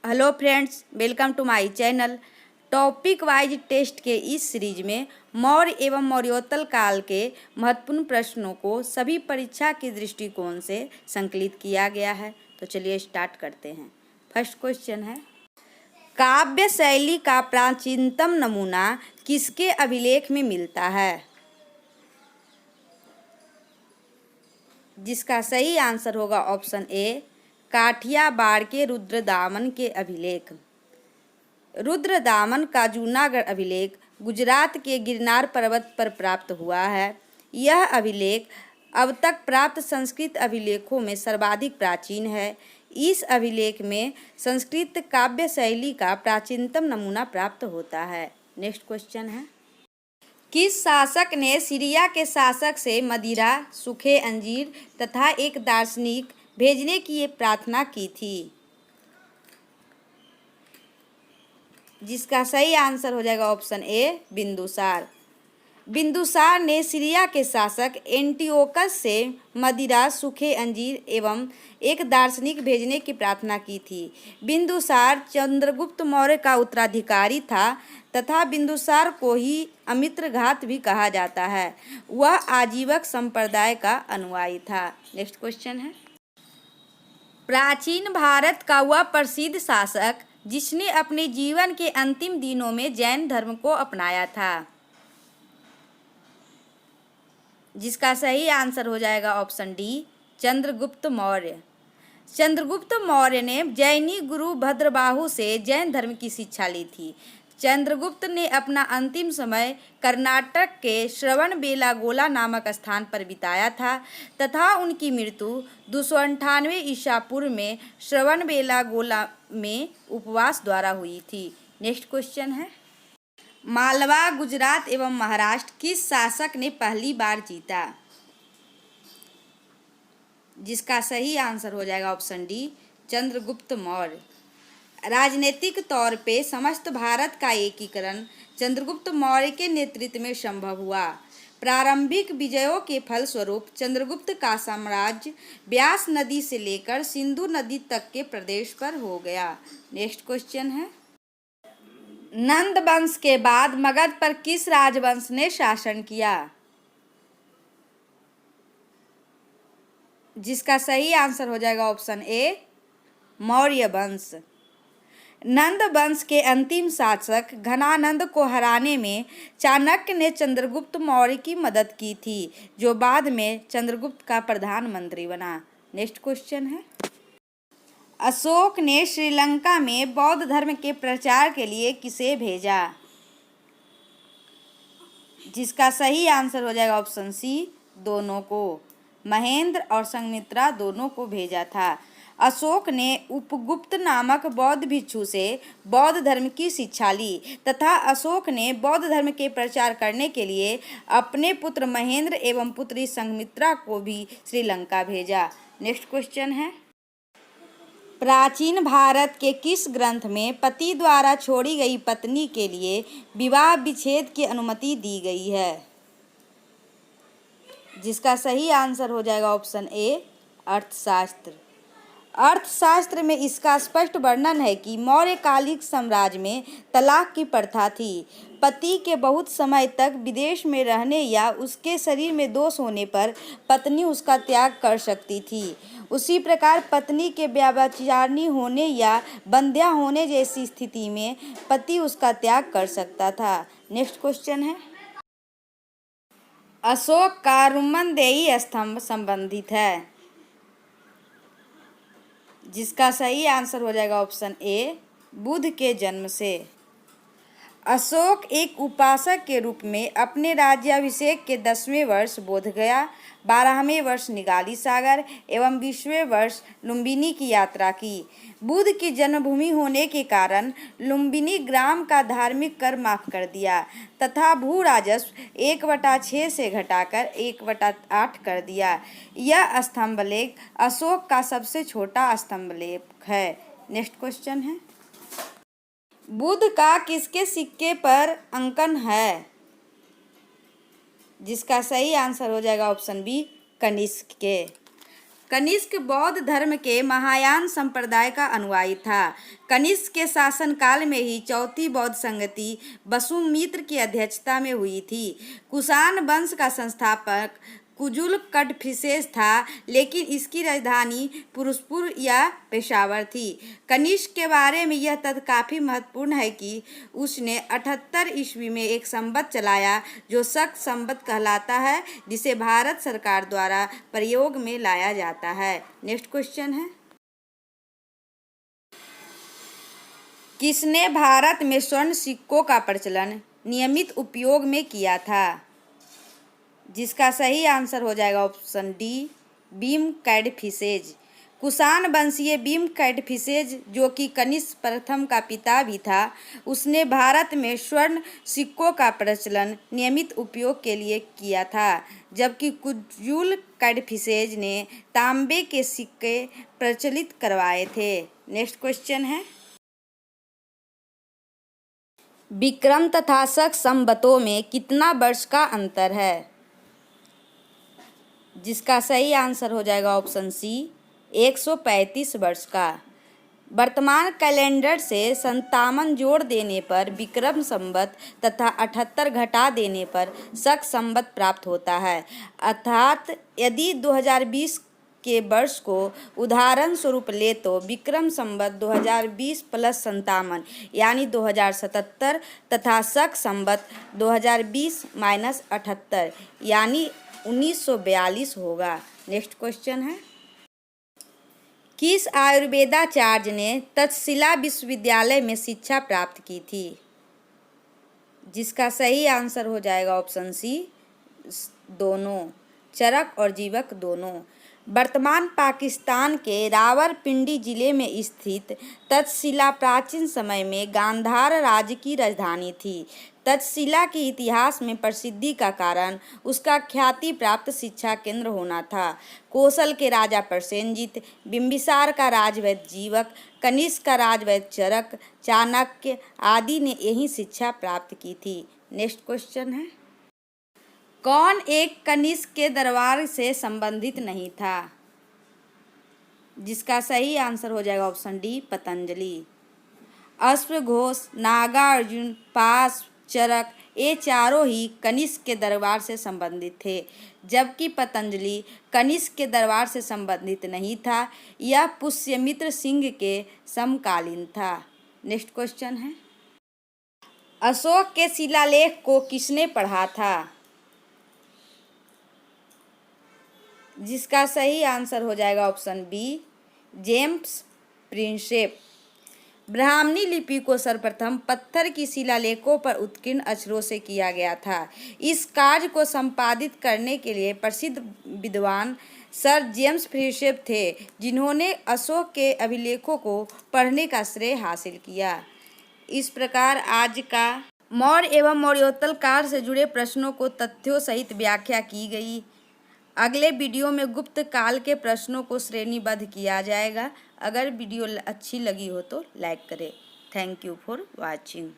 Hello friends, welcome to my channel. Topic wise test के इस series में मौर्य एवं मौर्योत्तर काल के महत्वपूर्ण प्रश्नों को सभी परीक्षा के दृष्टिकोण से संकलित किया गया है। तो चलिए स्टार्ट करते हैं। फर्स्ट क्वेश्चन है, काव्य शैली का प्राचीनतम नमूना किसके अभिलेख में मिलता है? जिसका सही आंसर होगा ऑप्शन ए, काठियावाड़ के रुद्रदामन के अभिलेख। रुद्रदामन का जूनागढ़ अभिलेख गुजरात के गिरनार पर्वत पर प्राप्त हुआ है। यह अभिलेख अब तक प्राप्त संस्कृत अभिलेखों में सर्वाधिक प्राचीन है। इस अभिलेख में संस्कृत काव्य शैली का प्राचीनतम नमूना प्राप्त होता है। नेक्स्ट क्वेश्चन है, किस शासक ने सीरिया के शासक से मदिरा, सूखे अंजीर तथा एक दार्शनिक भेजने की प्रार्थना की थी? जिसका सही आंसर हो जाएगा ऑप्शन ए, बिंदुसार। बिंदुसार ने सीरिया के शासक एंटिओकस से मदिरा, सूखे अंजीर एवं एक दार्शनिक भेजने की प्रार्थना की थी। बिंदुसार चंद्रगुप्त मौर्य का उत्तराधिकारी था तथा बिंदुसार को ही अमित्रघात भी कहा जाता है। वह आजीवक संप्रदाय का अनुयायी था। नेक्स्ट क्वेश्चन है, प्राचीन भारत का वह प्रसिद्ध शासक जिसने अपने जीवन के अंतिम दिनों में जैन धर्म को अपनाया था? जिसका सही आंसर हो जाएगा ऑप्शन डी, चंद्रगुप्त मौर्य। चंद्रगुप्त मौर्य ने जैनी गुरु भद्रबाहु से जैन धर्म की शिक्षा ली थी। चंद्रगुप्त ने अपना अंतिम समय कर्नाटक के श्रवणबेलागोला नामक स्थान पर बिताया था तथा उनकी मृत्यु 298 ईसा पूर्व में श्रवणबेलागोला में उपवास द्वारा हुई थी। नेक्स्ट क्वेश्चन है, मालवा, गुजरात एवं महाराष्ट्र किस शासक ने पहली बार जीता? जिसका सही आंसर हो जाएगा ऑप्शन डी, चंद्रगुप्त मौर्य। राजनीतिक तौर पे समस्त भारत का एकीकरण चंद्रगुप्त मौर्य के नेतृत्व में संभव हुआ। प्रारंभिक विजयों के फलस्वरूप चंद्रगुप्त का साम्राज्य ब्यास नदी से लेकर सिंधु नदी तक के प्रदेश पर हो गया। नेक्स्ट क्वेश्चन है, नंद वंश के बाद मगध पर किस राजवंश ने शासन किया? जिसका सही आंसर हो जाएगा ऑप्शन ए, मौर्य वंश। नंद वंश के अंतिम शासक घनानंद को हराने में चाणक्य ने चंद्रगुप्त मौर्य की मदद की थी, जो बाद में चंद्रगुप्त का प्रधानमंत्री बना। नेक्स्ट क्वेश्चन है, अशोक ने श्रीलंका में बौद्ध धर्म के प्रचार के लिए किसे भेजा? जिसका सही आंसर हो जाएगा ऑप्शन सी, दोनों को। महेंद्र और संघमित्रा दोनों को भेजा था। अशोक ने उपगुप्त नामक बौद्ध भिक्षु से बौद्ध धर्म की शिक्षा ली तथा अशोक ने बौद्ध धर्म के प्रचार करने के लिए अपने पुत्र महेंद्र एवं पुत्री संघमित्रा को भी श्रीलंका भेजा। नेक्स्ट क्वेश्चन है, प्राचीन भारत के किस ग्रंथ में पति द्वारा छोड़ी गई पत्नी के लिए विवाह विच्छेद की अनुमति दी गई है? जिसका सही आंसर हो जाएगा ऑप्शन ए, अर्थशास्त्र। अर्थशास्त्र में इसका स्पष्ट वर्णन है कि मौर्यकालिक साम्राज्य में तलाक की प्रथा थी। पति के बहुत समय तक विदेश में रहने या उसके शरीर में दोष होने पर पत्नी उसका त्याग कर सकती थी। उसी प्रकार पत्नी के व्यभिचारिणी होने या बंध्या होने जैसी स्थिति में पति उसका त्याग कर सकता था। नेक्स्ट क्वेश्चन है, अशोक का रुमनदेही स्तंभ संबंधित है? जिसका सही आंसर हो जाएगा ऑप्शन ए, बुध के जन्म से। अशोक एक उपासक के रूप में अपने राज्याभिषेक के 10वें वर्ष बोधगया, 12वें वर्ष निगाली सागर एवं 20वें वर्ष लुम्बिनी की यात्रा की। बुध की जन्मभूमि होने के कारण लुम्बिनी ग्राम का धार्मिक कर माफ कर दिया तथा भू राजस्व 1/6 से घटाकर 1/8 कर दिया। यह स्तंभलेख अशोक का सबसे छोटा स्तंभलेख है। नेक्स्ट क्वेश्चन है, बुध का किसके सिक्के पर अंकन है? जिसका सही आंसर हो जाएगा ऑप्शन बी, कनिष्क के। कनिष्क बौद्ध धर्म के महायान संप्रदाय का अनुयायी था। कनिष्क के शासनकाल में ही चौथी बौद्ध संगति वसुमित्र की अध्यक्षता में हुई थी। कुषाण वंश का संस्थापक कुजुल कड़फिसेस था, लेकिन इसकी राजधानी पुरुषपुर या पेशावर थी। कनिष्क के बारे में यह तथ्य काफ़ी महत्वपूर्ण है कि उसने 78 ईस्वी में एक संवत चलाया जो शक संवत कहलाता है, जिसे भारत सरकार द्वारा प्रयोग में लाया जाता है। नेक्स्ट क्वेश्चन है, किसने भारत में स्वर्ण सिक्कों का प्रचलन नियमित उपयोग में किया था? जिसका सही आंसर हो जाएगा ऑप्शन डी, भीम कैडफिसेज। कुषाण वंशीय भीम कैडफिसेज, जो कि कनिष्क प्रथम का पिता भी था, उसने भारत में स्वर्ण सिक्कों का प्रचलन नियमित उपयोग के लिए किया था, जबकि कुजुल कैडफिसेज ने तांबे के सिक्के प्रचलित करवाए थे। नेक्स्ट क्वेश्चन है, विक्रम तथा शक संवतों में कितना वर्ष का अंतर है? जिसका सही आंसर हो जाएगा ऑप्शन सी, 135 वर्ष का। वर्तमान कैलेंडर से 57 जोड़ देने पर विक्रम संवत तथा 78 घटा देने पर शक संवत प्राप्त होता है। अर्थात यदि 2020 के वर्ष को उदाहरण स्वरूप ले तो विक्रम संवत 2020 प्लस 57 यानी 2077 तथा शक संवत 2020 माइनस 78 यानी 1942 होगा। नेक्स्ट क्वेश्चन है, किस आयुर्वेदाचार्य ने तक्षशिला विश्वविद्यालय में शिक्षा प्राप्त की थी? जिसका सही आंसर हो जाएगा ऑप्शन सी, दोनों, चरक और जीवक दोनों। वर्तमान पाकिस्तान के रावलपिंडी जिले में स्थित तक्षशिला प्राचीन समय में गांधार राज्य की राजधानी थी। तक्षशिला के इतिहास में प्रसिद्धि का कारण उसका ख्याति प्राप्त शिक्षा केंद्र होना था। कोसल के राजा प्रसेनजित, बिंबिसार का राजवैद्य जीवक, कनिष्क का राजवैद्य चरक, चाणक्य आदि ने यही शिक्षा प्राप्त की थी। नेक्स्ट क्वेश्चन है, कौन एक कनिष्क के दरबार से संबंधित नहीं था? जिसका सही आंसर हो जाएगा ऑप्शन डी, पतंजलि। अश्वघोष, नागार्जुन, पास, चरक ये चारों ही कनिष्क के दरबार से संबंधित थे, जबकि पतंजलि कनिष्क के दरबार से संबंधित नहीं था। यह पुष्यमित्र सिंह के समकालीन था। नेक्स्ट क्वेश्चन है, अशोक के शिलालेख को किसने पढ़ा था? जिसका सही आंसर हो जाएगा ऑप्शन बी, जेम्स प्रिंसेप। ब्राह्मणी लिपि को सर्वप्रथम पत्थर की शिलालेखों पर उत्कीर्ण अक्षरों से किया गया था। इस कार्य को संपादित करने के लिए प्रसिद्ध विद्वान सर जेम्स प्रिंसेप थे, जिन्होंने अशोक के अभिलेखों को पढ़ने का श्रेय हासिल किया। इस प्रकार आज का मौर्य एवं मौर्योत्तर काल से जुड़े प्रश्नों को तथ्यों सहित व्याख्या की गई। अगले वीडियो में गुप्त काल के प्रश्नों को श्रेणीबद्ध किया जाएगा। अगर वीडियो अच्छी लगी हो तो लाइक करें। Thank you for watching.